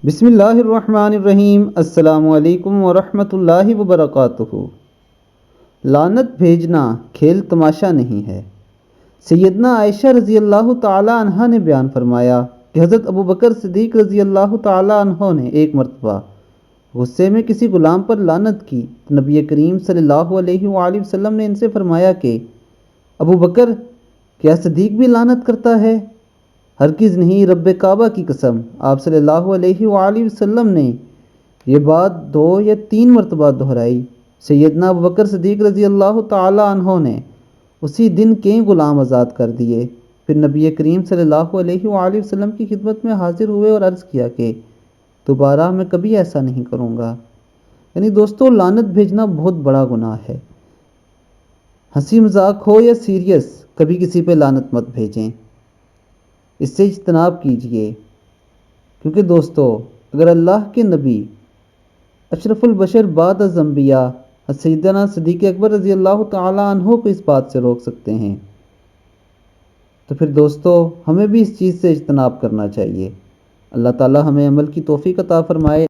بسم اللہ الرحمن الرحیم۔ السلام علیکم ورحمۃ اللہ وبرکاتہ۔ لعنت بھیجنا کھیل تماشا نہیں ہے۔ سیدنا عائشہ رضی اللہ تعالی عنہا نے بیان فرمایا کہ حضرت ابو بکر صدیق رضی اللہ تعالی عنہ نے ایک مرتبہ غصے میں کسی غلام پر لعنت کی تو نبی کریم صلی اللہ علیہ وآلہ وسلم نے ان سے فرمایا کہ ابو بکر، کیا صدیق بھی لعنت کرتا ہے؟ ہرگز نہیں، رب کعبہ کی قسم۔ آپ صلی اللہ علیہ وآلہ وسلم نے یہ بات 2 یا 3 مرتبہ دہرائی۔ سیدنا ابو بکر صدیق رضی اللہ تعالی عنہ نے اسی دن کئی غلام آزاد کر دیے۔ پھر نبی کریم صلی اللہ علیہ وآلہ وسلم کی خدمت میں حاضر ہوئے اور عرض کیا کہ دوبارہ میں کبھی ایسا نہیں کروں گا۔ یعنی دوستو، لعنت بھیجنا بہت بڑا گناہ ہے۔ ہنسی مذاق ہو یا سیریس، کبھی کسی پہ لعنت مت بھیجیں، اس سے اجتناب کیجیے، کیونکہ دوستو اگر اللہ کے نبی اشرف البشر بعد از انبیاء سیدنا صدیق اکبر رضی اللہ تعالی عنہ کو اس بات سے روک سکتے ہیں تو پھر دوستو ہمیں بھی اس چیز سے اجتناب کرنا چاہیے۔ اللہ تعالی ہمیں عمل کی توفیق عطا فرمائے۔